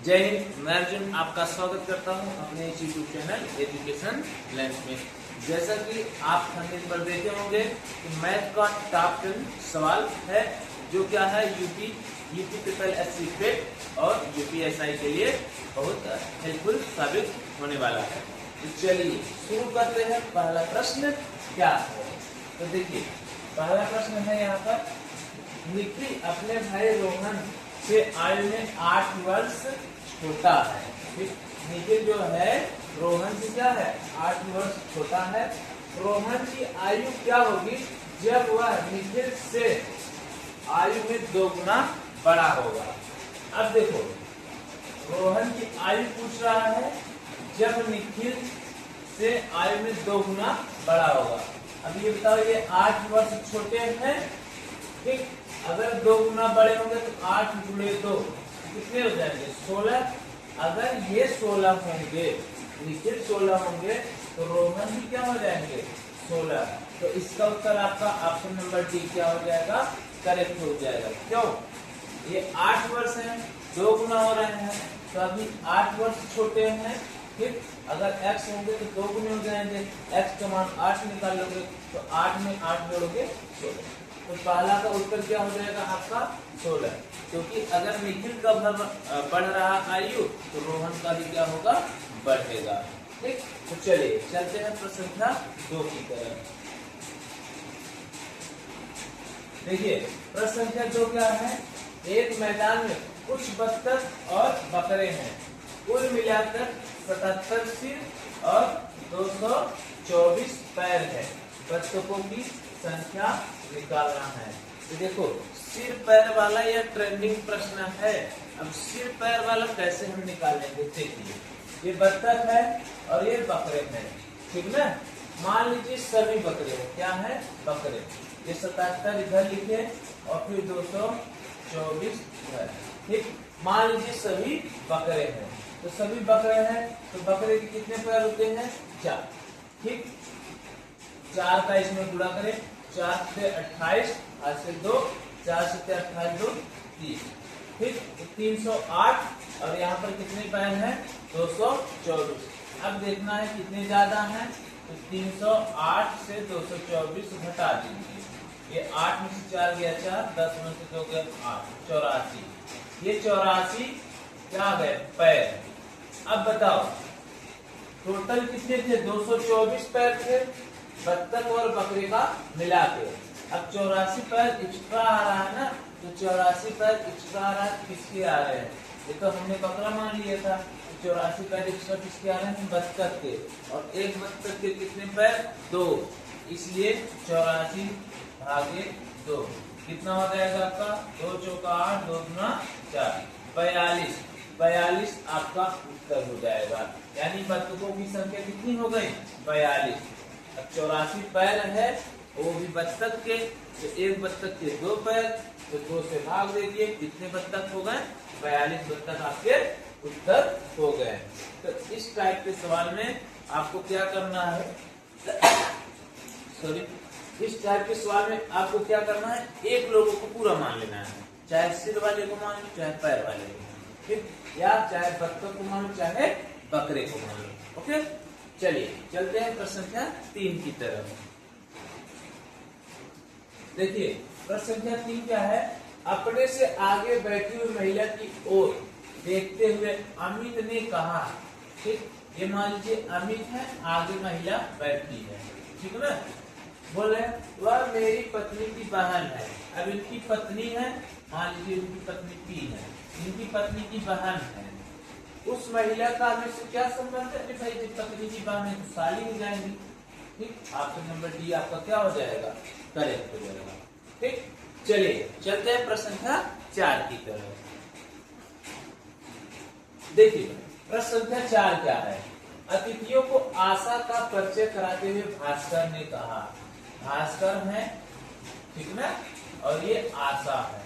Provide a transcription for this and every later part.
जय हिंद। मैं अर्जुन आपका स्वागत करता हूं अपने यूट्यूब चैनल एजुकेशन लैंड में। जैसा कि आप थंबनेल पर देखे होंगे कि मैथ का टॉप 10 सवाल है, जो क्या है यूपी ट्रिपल एससी पेट और यूपीएसआई के लिए बहुत हेल्पफुल साबित होने वाला है। तो चलिए शुरू करते हैं। पहला प्रश्न क्या है, तो देखिए पहला प्रश्न है यहाँ पर, निखिल अपने भाई रोहन से आयु में 8 वर्ष छोटा है। ठीक, निखिल जो है रोहन से क्या है 8 वर्ष छोटा है। रोहन की आयु क्या होगी जब वह निखिल से आयु में 2 गुना बड़ा होगा। अब देखो रोहन की आयु पूछ रहा है जब निखिल से आयु में 2 गुना बड़ा होगा। अब ये बताओ, ये 8 वर्ष छोटे हैं, ठीक, अगर 2 गुना बड़े होंगे तो 8 गुणे 2 कितने हो जाएंगे 16। अगर ये 16 होंगे, निखिल 16 होंगे तो रोहन भी क्या हो जाएंगे 16। तो इसका उत्तर आपका ऑप्शन नंबर डी क्या हो जाएगा, करेक्ट हो जाएगा। क्यों, ये 8 वर्ष है, 2 गुना हो रहे हैं, तो अभी 8 वर्ष छोटे हैं। ठीक, अगर x होंगे तो 2 गुने हो जाएंगे, x का मान 8 निकाल लोगे तो 8 में 8 जोड़ोगे 16। तो पहला का उत्तर क्या हो जाएगा आपका 16, क्योंकि अगर निखिल का बढ़ रहा आयु तो रोहन का भी क्या होगा, बढ़ेगा। ठीक, तो चलिए चलते हैं प्रश्न संख्या 2 की तरफ। देखिए प्रश्न संख्या 2 क्या है, एक मैदान में कुछ बत्तख और बकरे हैं, कुल मिलाकर 77 सिर और 224 पैर है। बत्तखों की संख्या निकालना है। तो देखो सिर पैर वाला यह ट्रेंडिंग प्रश्न है। अब सिर पैर वाला कैसे हम निकालेंगे, देखिए ये बत्तख है और ये बकरे हैं, ठीक ना। मान लीजिए सभी बकरे हैं, क्या है बकरे, ये 77 इधर लिखे और फिर 224 इधर। ठीक, मान लीजिए सभी बकरे हैं, तो सभी बकरे हैं तो बकरे के कितने पैर होते हैं 4। ठीक, 4 का इसमें गुणा करें, 4 से 28, 8 से 2, 4 से 28, 2 30। ठीक, 308 और यहाँ पर कितने पैर हैं 224। अब देखना है कितने ज्यादा हैं, तो 308 से 224 घटा दीजिए। ये 8 में से 4 गया 4, 10 में से 2 गया 8, 84। ये 84 क्या गए पैर। अब बताओ टोटल कितने थे, 224 पैर थे बत्तख और बकरे का मिला के। अब 84 पैर एक्स्ट्रा आ रहा है ना, तो 84 पैर एक्स्ट्रा आ रहा है, किसके आ रहे हैं, ये तो हमने बकरा मान लिया था। तो 84 पैर एक्स्ट्रा किसके आ रहे हैं, बत्तख के। और एक बत्तख के कितने पैर 2, इसलिए 84 भागे 2 कितना हो जाएगा आपका, 2 चौका 8, 2 गुना 4, 42 आपका उत्तर हो जाएगा। यानी बत्तखों की संख्या कितनी हो गई 42। अब 84 पैर है वो भी बत्तख के, तो एक बत्तख के 2 पैर, तो 2 से भाग दीजिए, कितने बत्तख हो गए 42 बत्तख आपके उत्तर हो गए। तो इस टाइप के सवाल में आपको क्या करना है, सॉरी, इस टाइप के सवाल में आपको क्या करना है, एक लोगों को पूरा मान लेना है, चाहे सिर वाले को मान लो, चाहे पैर वाले को, ठीक, या चाहे बत्तख को मान लो, चाहे बकरे को मान लो। ओके, चलिए चलते हैं प्रश्न संख्या 3 की तरफ। देखिए प्रश्न संख्या 3 क्या है, अपने से आगे बैठी हुई महिला की ओर देखते हुए अमित ने कहा। ठीक, ये मान लीजिए अमित है, आगे महिला बैठी है, ठीक है ना। बोले वह मेरी पत्नी की बहन है। अब इनकी पत्नी है, मान लीजिए इनकी पत्नी पी है, इनकी पत्नी की बहन है। उस महिला का हमें से क्या संबंध है, भाई जब पत्नी की बहन है तो साली हो जाएंगी। ठीक, ऑप्शन नंबर डी आपका क्या हो जाएगा, करेक्ट हो जाएगा। ठीक, चलिए चलते हैं प्रश्न संख्या 4 की तरफ। देखिए प्रश्न संख्या 4 क्या है, अतिथियों को आशा का परिचय कराते हुए भास्कर ने कहा। भास्कर है, ठीक ना, और ये आशा है।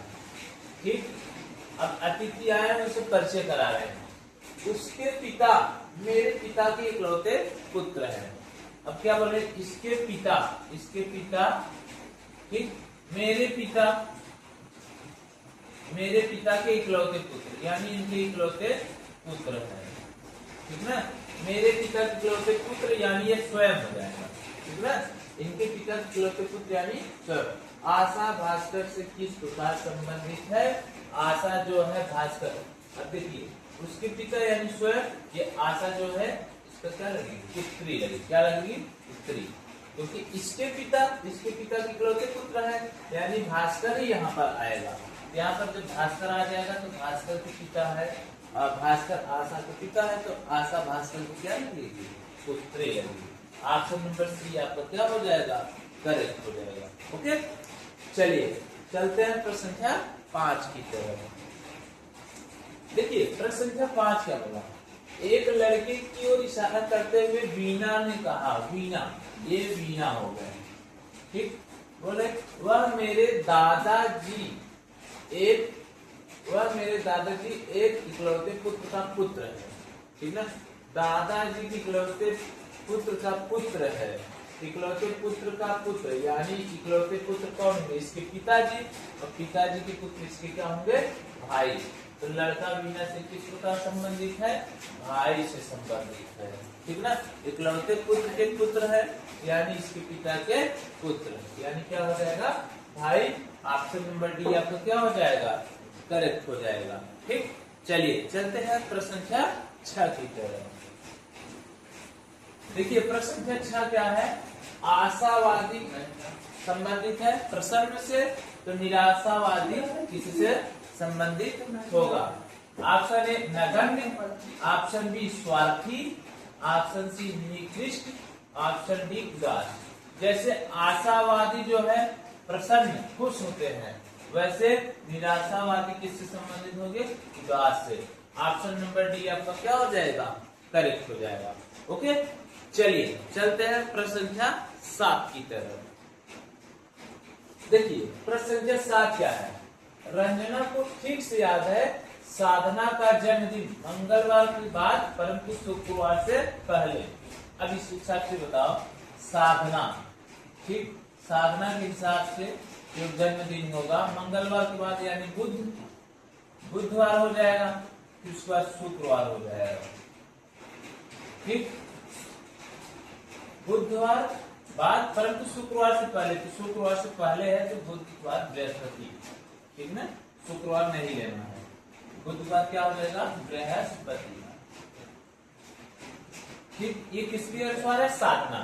ठीक, अब अतिथि आए हैं, उसे परिचय करा रहे हैं। उसके पिता मेरे पिता के इकलौते पुत्र हैं। अब क्या बोले, इसके पिता, ठीक, मेरे पिता के इकलौते पुत्र, यानी इनके इकलौते पुत्र है। ठीक ना, मेरे पिता के इकलौते पुत्र यानी ये स्वयं हो जाएगा। ठीक ना, इनके पिता के इकलौते पुत्र यानी स्वयं। आशा भास्कर से किस प्रकार संबंधित है? आशा जो है भास्कर, अब देखिए उसके पिता यानी स्वयं, ये आशा जो है इसका क्या लगेगी? स्त्री लगेगी। क्या लगेगी? स्त्री, क्योंकि इसके पिता के इकलौते पुत्र है यानी भास्कर ही यहाँ पर आएगा। यहाँ पर जब भास्कर आ जाएगा तो भास्कर के पिता है, भास्कर आशा के पिता है, तो आशा भास्कर को क्या लिखेगी? पुत्री लगेगी। ऑप्शन नंबर सी आपका क्या हो जाएगा? करेक्ट हो जाएगा। ओके, चलिए चलते हैं प्रश्न संख्या 5 की तरफ। देखिए प्रश्न संख्या 5 क्या बोला? एक लड़के की ओर इशारा करते हुए वीणा ने कहा, वीणा, ये वीणा हो गए। ठीक, बोले वह मेरे दादाजी एक इकलौते पुत्र का पुत्र है। ठीक ना, दादाजी के इकलौते पुत्र का पुत्र है। इकलौते पुत्र का पुत्र यानी इकलौते पुत्र कौन होंगे? इसके पिताजी, और पिताजी के पुत्र इसके क्या होंगे? भाई। तो लड़का वीणा से किस प्रकार संबंधित है? भाई से संबंधित है। ठीक ना, इकलौते पुत्र के पुत्र है यानी इसके पिता के पुत्र, यानी क्या हो जाएगा? भाई। ऑप्शन नंबर डी आपका क्या हो जाएगा? करेक्ट हो जाएगा। ठीक, चलिए चलते हैं प्रश्न संख्या 6 की तरफ। देखिए प्रश्न संख्या 6 क्या है? आशावादी संबंधित है प्रसन्न से, तो निराशावादी किससे संबंधित होगा? ऑप्शन ए नगण्य, ऑप्शन बी स्वार्थी, ऑप्शन सी निकृष्ट, ऑप्शन डी उदास। जैसे आशावादी जो है प्रसन्न खुश होते हैं, वैसे निराशावादी किससे संबंधित होंगे? उदास से। ऑप्शन नंबर डी आपका क्या हो जाएगा? करेक्ट हो जाएगा। ओके, चलिए चलते हैं प्रश्न संख्या 7 की तरफ। देखिए प्रश्न संख्या 7 क्या है? रंजना को ठीक से याद है साधना का जन्मदिन मंगलवार के बाद परंतु शुक्रवार से पहले। अब इस हिसाब से बताओ, साधना, ठीक, साधना के हिसाब से जो जन्मदिन होगा मंगलवार के बाद यानी बुधवार हो जाएगा, फिर उसके बाद शुक्रवार हो जाएगा। ठीक, बुधवार बाद परंतु शुक्रवार से पहले, तो शुक्रवार से पहले है तो बुधवार बृहस्पति। ठीक ना, शुक्रवार नहीं लेना है, बुधवार क्या हो जाएगा? बृहस्पति। ठीक, ये किसकी अनुसार है? साधना।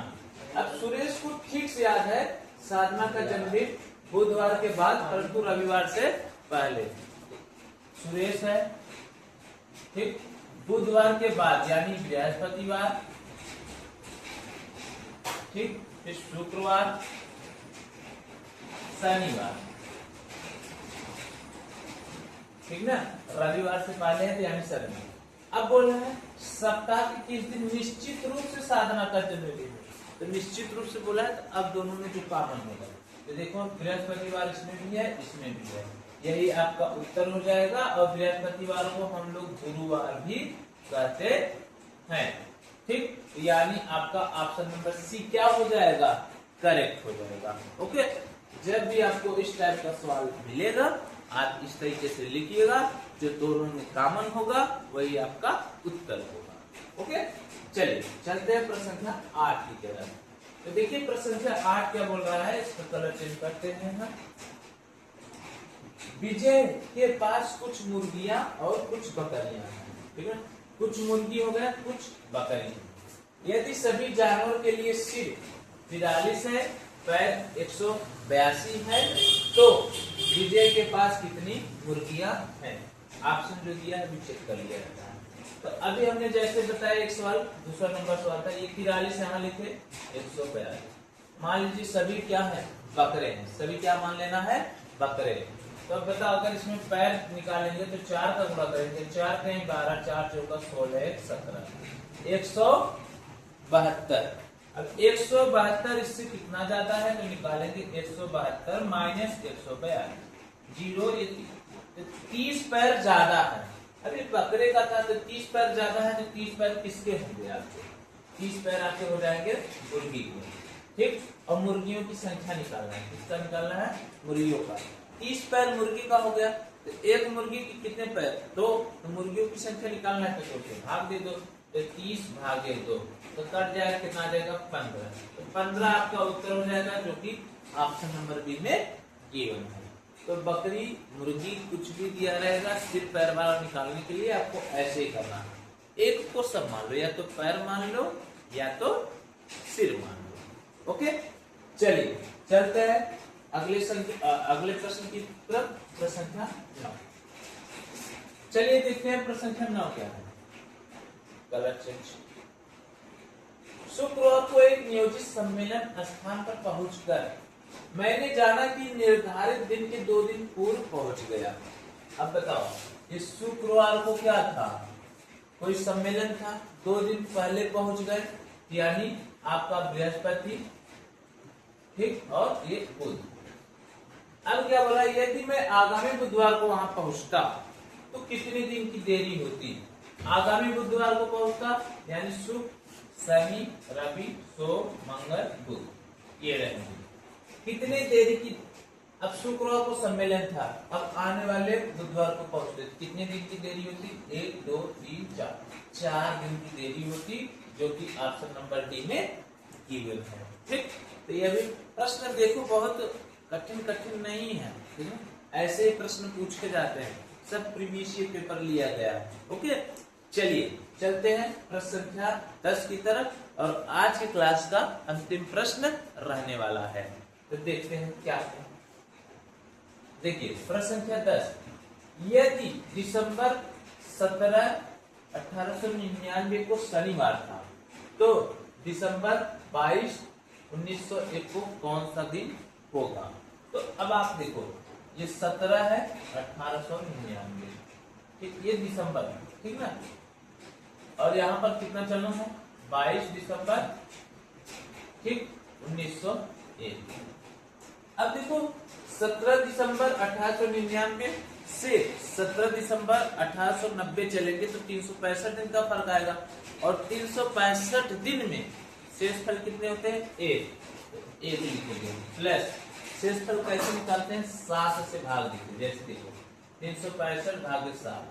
अब सुरेश को ठीक से याद है साधना का जन्मदिन बुधवार के बाद परंतु रविवार से पहले। सुरेश है, ठीक, बुधवार के बाद यानी बृहस्पतिवार, ठीक, फिर शुक्रवार, शनिवार। ठीक ना, रविवार से पहले है तो यानी शनिवार। अब बोल रहे हैं सप्ताह के किस दिन निश्चित रूप से साधना का जन्मदिन है? तो निश्चित रूप से बोला है, तो अब दोनों में जो कॉमन होगा, तो देखो बृहस्पतिवार इसमें भी है, इसमें भी है, यही आपका उत्तर हो जाएगा। और बृहस्पतिवार को हम लोग गुरुवार भी कहते हैं। ठीक, यानी आपका ऑप्शन नंबर सी क्या हो जाएगा? करेक्ट हो जाएगा। ओके, जब भी आपको इस टाइप का सवाल मिलेगा आप इस तरीके से लिखिएगा, जो दोनों में कॉमन होगा वही आपका उत्तर होगा। ओके, चलिए चलते हैं प्रश्न संख्या 8 की तरफ। तो देखिए प्रश्न संख्या 8 क्या बोल रहा है, इसका कलर चेंज करते हैं हम। विजय के पास कुछ मुर्गियां और कुछ बकरियां हैं। ठीक है, कुछ मुर्गी हो गया, कुछ बकरी। यदि सभी जानवर के लिए सिर 43 है, पैर 182 है, तो विजय के पास कितनी मुर्गियां हैं? ऑप्शन जो दिया है अभी चेक कर लिया जाता है। तो अभी हमने जैसे बताया एक सवाल, दूसरा नंबर सवाल था, ये 43 यहाँ लिखे, 142। मान लीजिए सभी क्या है? बकरे हैं। सभी क्या मान लेना है? बकरे। तो अब बताओ, अगर इसमें पैर निकालेंगे तो 4 का गुणा करेंगे, 4 कहीं 12, 4 चौका 16, 17, 172। अब 172 इससे कितना ज्यादा है तो निकालेंगे 172 माइनस 142, 0, 30 पैर ज्यादा है। अभी बकरे का था तो 30 पैर ज्यादा है, तो 30 पैर किसके होंगे आपके? 30 पैर आपके हो जाएंगे मुर्गी के। ठीक, और मुर्गियों की संख्या निकालना है, किसका निकालना है? मुर्गियों का। 30 पैर मुर्गी का हो गया, तो एक मुर्गी की कितने पैर? 2। तो मुर्गियों की संख्या निकालना है तो 2 से भाग दे दो, तो 30 भागे 2 तो कट जाएगा, कितना आ जाएगा? 15। तो 15 आपका उत्तर हो जाएगा, जो कि ऑप्शन नंबर बी में गिवन है। तो बकरी, मुर्गी कुछ भी दिया रहेगा, सिर्फ पैर वाला निकालने के लिए आपको ऐसे ही करना है। एक को सब मान लो, या तो पैर मान लो या तो सिर मान लो। ओके, चलिए चलते हैं अगले प्रश्न की तरफ। प्रश्न संख्या 9। चलिए देखते हैं प्रश्न संख्या 9 क्या है। Colour change. शुक्रवार को एक नियोजित सम्मेलन स्थान पर पहुंचकर मैंने जाना कि निर्धारित दिन के 2 दिन पूर्व पहुंच गया। अब बताओ, इस शुक्रवार को क्या था? कोई सम्मेलन था, 2 दिन पहले पहुंच गए, यानी आपका बृहस्पति, ठीक, और ये बुध। अब क्या बोला, यदि मैं आगामी बुधवार को वहां पहुंचता तो कितने दिन की देरी होती? आगामी बुधवार को पहुंचता यानी शुक्र, शनि, रवि, सोम, मंगल, बुध, ये रहेंगे। कितने देरी की? अब शुक्रवार को सम्मेलन था, अब आने वाले बुधवार को पहुंचते कितने दिन की देरी होती? 1, 2, 3, 4, 4 दिन की देरी होती, जो कि ऑप्शन नंबर डी में गिवन है। ठीक, तो ये भी प्रश्न देखो बहुत कठिन नहीं है, ठीक है, ऐसे प्रश्न पूछ के जाते हैं, सब प्रीवियस ईयर पेपर लिया गया है। ओके, चलिए चलते हैं प्रश्न संख्या 10 की तरफ, और आज की क्लास का अंतिम प्रश्न रहने वाला है। तो देखते हैं क्या है। देखिए प्रश्न संख्या 10, यदि दिसंबर 17, 1899 को शनिवार था, तो दिसंबर 22, 1901 को कौन सा दिन होगा? तो अब आप देखो, ये 17 है, 1899, ठीक, ये दिसंबर, ठीक ना, और यहाँ पर कितना चलना है? 22 दिसंबर, ठीक, 1901। अब देखो 17 दिसंबर 1899 से 17 दिसंबर 1890 चलेंगे तो 365 दिन का फर्क आएगा, और 365 दिन में शेषफल कितने होते हैं? 1 लिखेंगे, प्लस शेषफल कैसे निकालते हैं? 7 से भाग दीजिए। जैसे देखो 365 भागे 7,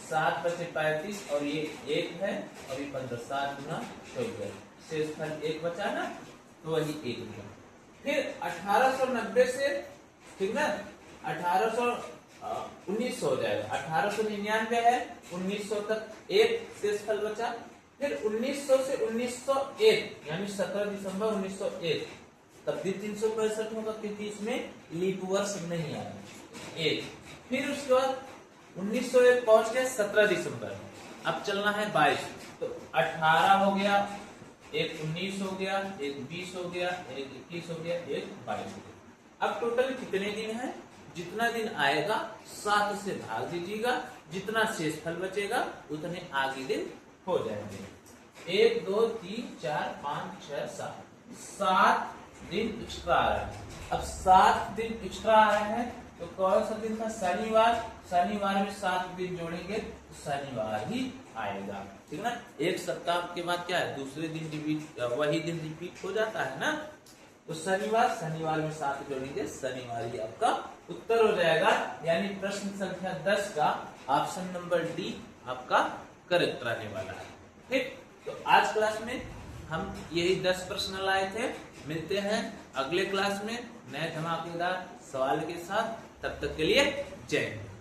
7 बचे 35, और ये 1 है, और ये 15, 7 गुना 24, शेषफल 1 बचा ना, तो वही 1 हुआ। फिर 1890 से, ठीक ना, 1900 हो जाएगा, 1899 है, 1900 तक 1 शेषफल बचा। फिर 1900 से 1901 यानी 17 दिसंबर 1901, तब भी 365 होगा, क्योंकि इसमें लीप वर्ष नहीं आया, 1। फिर उसके बाद 1901 पहुंच गए 17 दिसंबर, अब चलना है 22, तो 18 हो गया, एक 19 हो गया, एक 20 हो गया, एक 21 हो गया, एक 22 हो गया। अब टोटल कितने दिन है? जितना दिन आएगा 7 से भाग दीजिएगा, जितना शेषफल बचेगा उतने आगे दिन हो जाएंगे। 1, 2, 3, 4, 5, 6, 7 दिन एक्स्ट्रा आ रहा है। अब 7 दिन एक्स्ट्रा आ रहे हैं, तो कौन सा दिन था? शनिवार। शनिवार में 7 दिन जोड़ेंगे तो शनिवार ही आएगा, ठीक ना। एक सप्ताह के बाद क्या है? दूसरे दिन वही दिन रिपीट हो जाता है ना, तो शनिवार में 7 जोड़ेंगे, शनिवार ही आपका उत्तर हो जाएगा। यानी प्रश्न संख्या 10 का ऑप्शन नंबर डी आपका करेक्ट रहने वाला है। ठीक, तो आज क्लास में हम यही 10 प्रश्न लाए थे। मिलते हैं अगले क्लास में नए धमाकेदार सवाल के साथ, तब तक के लिए जय हिंद।